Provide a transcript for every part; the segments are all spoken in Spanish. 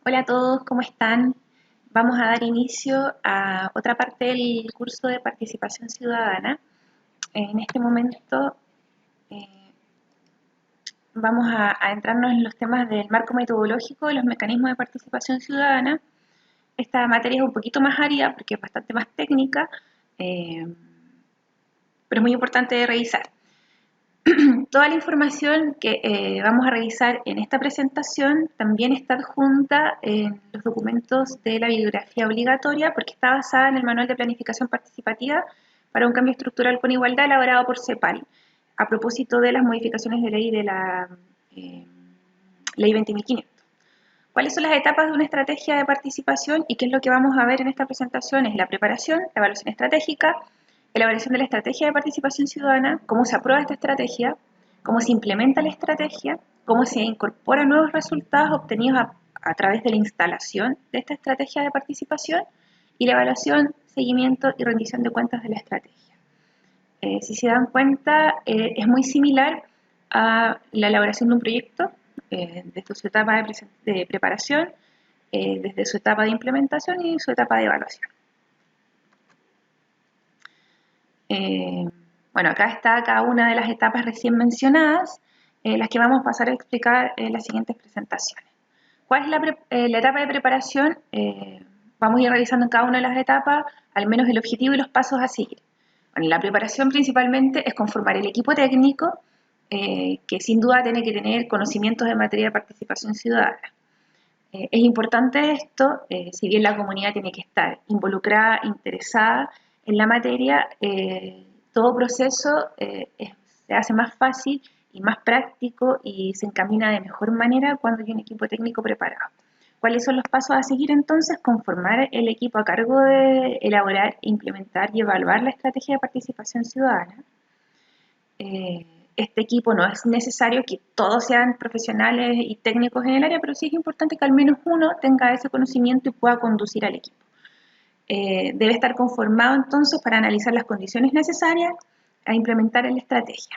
Hola a todos, ¿cómo están? Vamos a dar inicio a otra parte del curso de participación ciudadana. En este momento eh, vamos a entrarnos en los temas del marco metodológico y los mecanismos de participación ciudadana. Esta materia es un poquito más árida porque es bastante más técnica, eh, pero es muy importante de revisar. Toda la información que vamos a revisar en esta presentación también está adjunta en los documentos de la bibliografía obligatoria porque está basada en el Manual de Planificación Participativa para un cambio estructural con igualdad elaborado por CEPAL a propósito de las modificaciones de ley de la eh, Ley 20.500. ¿Cuáles son las etapas de una estrategia de participación y qué es lo que vamos a ver en esta presentación? Es la preparación, la evaluación estratégica, elaboración de la estrategia de participación ciudadana, cómo se aprueba esta estrategia, cómo se implementa la estrategia, cómo se incorporan nuevos resultados obtenidos a través de la instalación de esta estrategia de participación y la evaluación, seguimiento y rendición de cuentas de la estrategia. Si se dan cuenta, es muy similar a la elaboración de un proyecto, desde su etapa de preparación, desde su etapa de implementación y su etapa de evaluación. Bueno, acá está cada una de las etapas recién mencionadas, las que vamos a pasar a explicar en las siguientes presentaciones. ¿Cuál es la etapa de preparación? Vamos a ir revisando en cada una de las etapas, al menos el objetivo y los pasos a seguir. Bueno, la preparación principalmente es conformar el equipo técnico, que sin duda tiene que tener conocimientos en materia de participación ciudadana. Es importante esto, si bien la comunidad tiene que estar involucrada, interesada en la materia, todo proceso se hace más fácil y más práctico y se encamina de mejor manera cuando hay un equipo técnico preparado. ¿Cuáles son los pasos a seguir entonces? Conformar el equipo a cargo de elaborar, implementar y evaluar la estrategia de participación ciudadana. Este equipo no es necesario que todos sean profesionales y técnicos en el área, pero sí es importante que al menos uno tenga ese conocimiento y pueda conducir al equipo. Debe estar conformado entonces para analizar las condiciones necesarias a implementar la estrategia.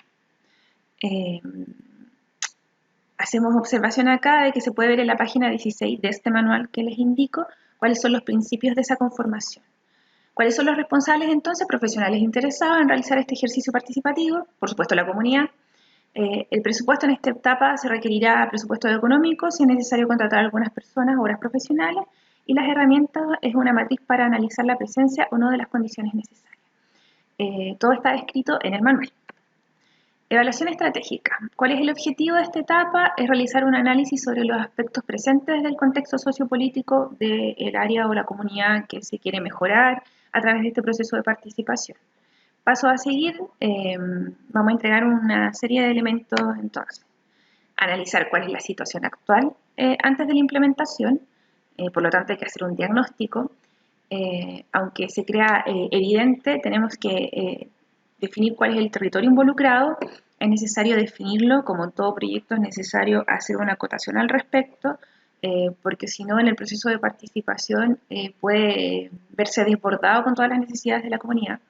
Hacemos observación acá de que se puede ver en la página 16 de este manual que les indico cuáles son los principios de esa conformación. ¿Cuáles son los responsables entonces? Profesionales interesados en realizar este ejercicio participativo, por supuesto la comunidad. El presupuesto en esta etapa se requerirá presupuesto económico, si es necesario contratar a algunas personas, obras profesionales, y las herramientas es una matriz para analizar la presencia o no de las condiciones necesarias. Todo está descrito en el manual. Evaluación estratégica. ¿Cuál es el objetivo de esta etapa? Es realizar un análisis sobre los aspectos presentes del contexto sociopolítico del área o la comunidad que se quiere mejorar a través de este proceso de participación. Paso a seguir, vamos a entregar una serie de elementos entonces. Analizar cuál es la situación actual antes de la implementación, por lo tanto hay que hacer un diagnóstico. Aunque se crea evidente, tenemos que definir cuál es el territorio involucrado, es necesario definirlo, como en todo proyecto es necesario hacer una acotación al respecto, porque si no en el proceso de participación puede verse desbordado con todas las necesidades de la comunidad.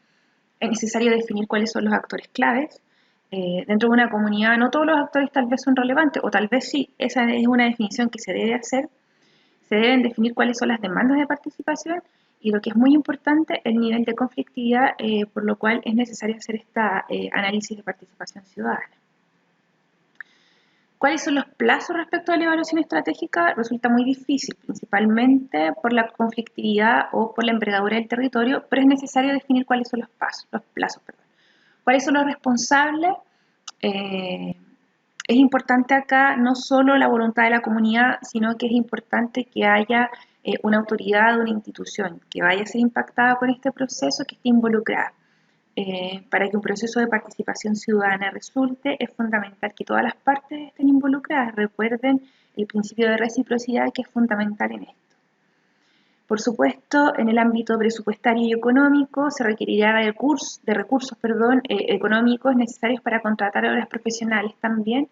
Es necesario definir cuáles son los actores claves. Dentro de una comunidad no todos los actores tal vez son relevantes, o tal vez sí, esa es una definición que se debe hacer. Se deben definir cuáles son las demandas de participación y lo que es muy importante, el nivel de conflictividad, por lo cual es necesario hacer este análisis de participación ciudadana. ¿Cuáles son los plazos respecto a la evaluación estratégica? Resulta muy difícil, principalmente por la conflictividad o por la envergadura del territorio, pero es necesario definir cuáles son los plazos. ¿Cuáles son los responsables? Es importante acá no solo la voluntad de la comunidad, sino que es importante que haya una autoridad, una institución que vaya a ser impactada con este proceso, que esté involucrada. Para que un proceso de participación ciudadana resulte, es fundamental que todas las partes estén involucradas. Recuerden el principio de reciprocidad, que es fundamental en esto. Por supuesto, en el ámbito presupuestario y económico se requerirá de recursos económicos necesarios para contratar a obras profesionales también,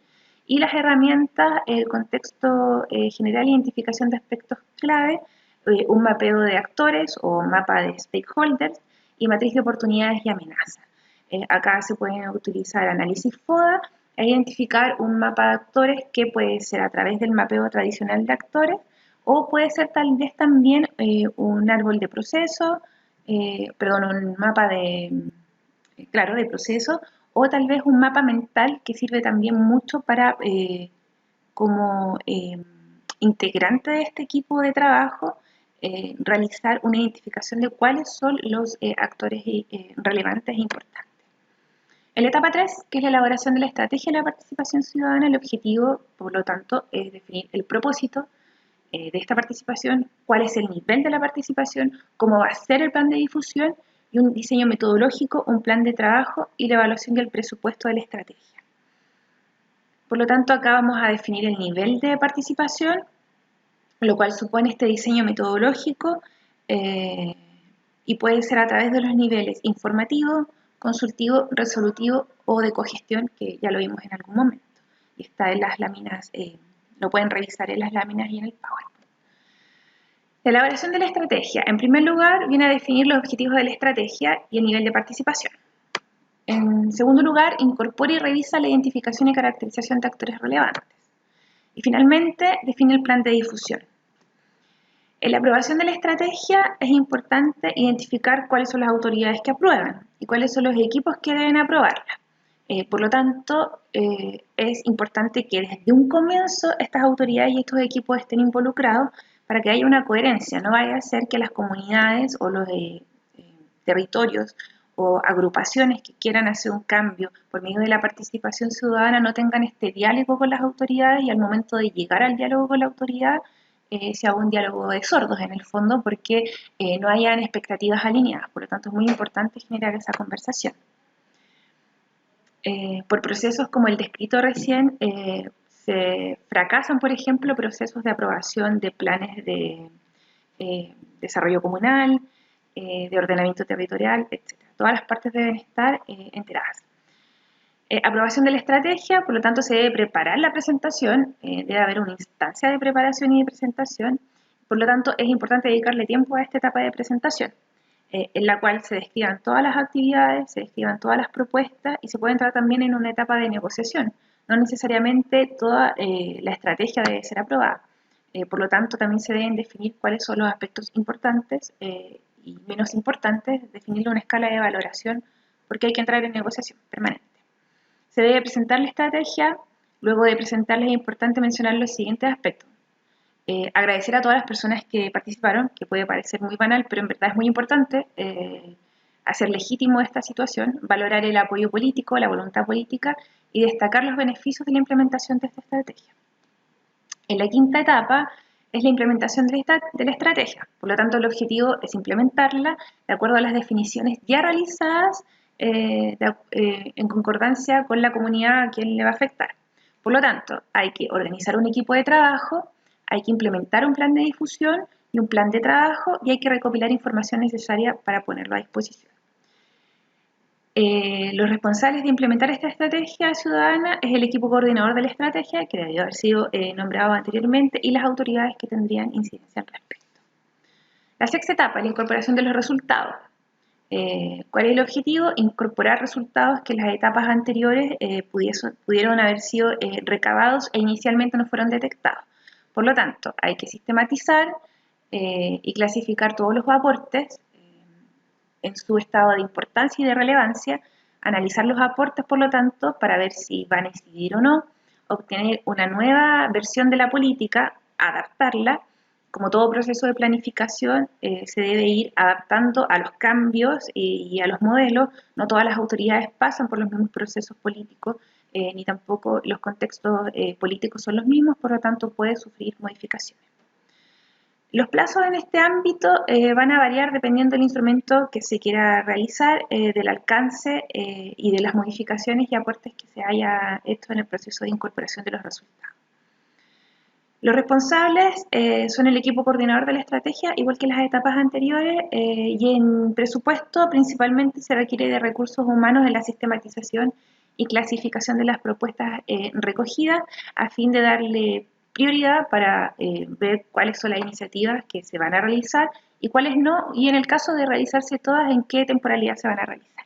y las herramientas, el contexto general, identificación de aspectos clave, un mapeo de actores o mapa de stakeholders y matriz de oportunidades y amenazas. Acá se pueden utilizar análisis FODA e identificar un mapa de actores que puede ser a través del mapeo tradicional de actores o puede ser tal vez también un árbol de proceso, un mapa de proceso, o tal vez un mapa mental que sirve también mucho para como integrante de este equipo de trabajo, realizar una identificación de cuáles son los actores relevantes e importantes. En la etapa 3, que es la elaboración de la estrategia de la participación ciudadana, el objetivo, por lo tanto, es definir el propósito de esta participación, cuál es el nivel de la participación, cómo va a ser el plan de difusión y un diseño metodológico, un plan de trabajo y la evaluación del presupuesto de la estrategia. Por lo tanto, acá vamos a definir el nivel de participación, lo cual supone este diseño metodológico y puede ser a través de los niveles informativo, consultivo, resolutivo o de cogestión, que ya lo vimos en algún momento. Y está en las láminas, lo pueden revisar en las láminas y en el PowerPoint. La elaboración de la estrategia. En primer lugar, viene a definir los objetivos de la estrategia y el nivel de participación. En segundo lugar, incorpora y revisa la identificación y caracterización de actores relevantes. Y finalmente, define el plan de difusión. En la aprobación de la estrategia es importante identificar cuáles son las autoridades que aprueban y cuáles son los equipos que deben aprobarla. Por lo tanto, es importante que desde un comienzo estas autoridades y estos equipos estén involucrados para que haya una coherencia. No vaya a ser que las comunidades o los territorios o agrupaciones que quieran hacer un cambio por medio de la participación ciudadana no tengan este diálogo con las autoridades y al momento de llegar al diálogo con la autoridad se haga un diálogo de sordos en el fondo porque no hayan expectativas alineadas. Por lo tanto, es muy importante generar esa conversación. Por procesos como el descrito recién, se fracasan, por ejemplo, procesos de aprobación de planes de desarrollo comunal, de ordenamiento territorial, etc. Todas las partes deben estar enteradas. Aprobación de la estrategia, por lo tanto se debe preparar la presentación, debe haber una instancia de preparación y de presentación, por lo tanto es importante dedicarle tiempo a esta etapa de presentación, en la cual se describan todas las actividades, se describan todas las propuestas y se puede entrar también en una etapa de negociación. No necesariamente toda la estrategia debe ser aprobada, por lo tanto también se deben definir cuáles son los aspectos importantes y menos importantes, definir una escala de valoración porque hay que entrar en negociación permanente. Se debe presentar la estrategia. Luego de presentarla es importante mencionar los siguientes aspectos. Agradecer a todas las personas que participaron, que puede parecer muy banal, pero en verdad es muy importante hacer legítimo esta situación, valorar el apoyo político, la voluntad política y destacar los beneficios de la implementación de esta estrategia. En la quinta etapa es la implementación de la estrategia. Por lo tanto, el objetivo es implementarla de acuerdo a las definiciones ya realizadas en concordancia con la comunidad a quien le va a afectar. Por lo tanto, hay que organizar un equipo de trabajo, hay que implementar un plan de difusión y un plan de trabajo y hay que recopilar información necesaria para ponerlo a disposición. Los responsables de implementar esta estrategia ciudadana es el equipo coordinador de la estrategia, que debió haber sido nombrado anteriormente, y las autoridades que tendrían incidencia al respecto. La sexta etapa, la incorporación de los resultados. ¿Cuál es el objetivo? Incorporar resultados que en las etapas anteriores pudieron haber sido recabados e inicialmente no fueron detectados. Por lo tanto, hay que sistematizar y clasificar todos los aportes en su estado de importancia y de relevancia, analizar los aportes, por lo tanto, para ver si van a incidir o no, obtener una nueva versión de la política, adaptarla. Como todo proceso de planificación, se debe ir adaptando a los cambios y a los modelos. No todas las autoridades pasan por los mismos procesos políticos, ni tampoco los contextos políticos son los mismos, por lo tanto puede sufrir modificaciones. Los plazos en este ámbito van a variar dependiendo del instrumento que se quiera realizar, del alcance y de las modificaciones y aportes que se haya hecho en el proceso de incorporación de los resultados. Los responsables son el equipo coordinador de la estrategia, igual que en las etapas anteriores, y en presupuesto principalmente se requiere de recursos humanos en la sistematización y clasificación de las propuestas recogidas a fin de darle prioridad para ver cuáles son las iniciativas que se van a realizar y cuáles no, y en el caso de realizarse todas, en qué temporalidad se van a realizar.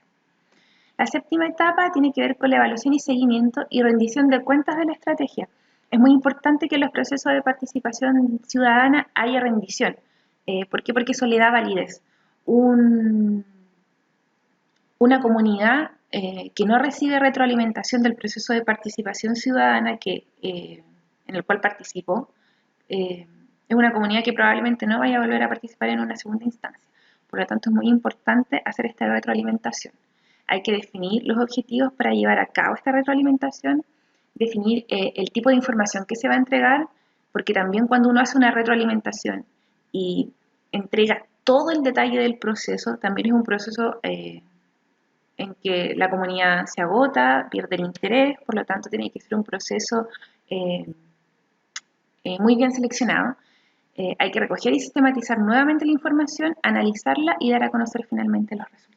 La séptima etapa tiene que ver con la evaluación y seguimiento y rendición de cuentas de la estrategia. Es muy importante que en los procesos de participación ciudadana haya rendición. ¿Por qué? Porque eso le da validez. Una comunidad que no recibe retroalimentación del proceso de participación ciudadana en el cual participó, es una comunidad que probablemente no vaya a volver a participar en una segunda instancia. Por lo tanto, es muy importante hacer esta retroalimentación. Hay que definir los objetivos para llevar a cabo esta retroalimentación, definir el tipo de información que se va a entregar, porque también cuando uno hace una retroalimentación y entrega todo el detalle del proceso, también es un proceso en que la comunidad se agota, pierde el interés, por lo tanto tiene que ser un proceso eh, muy bien seleccionado. Hay que recoger y sistematizar nuevamente la información, analizarla y dar a conocer finalmente los resultados.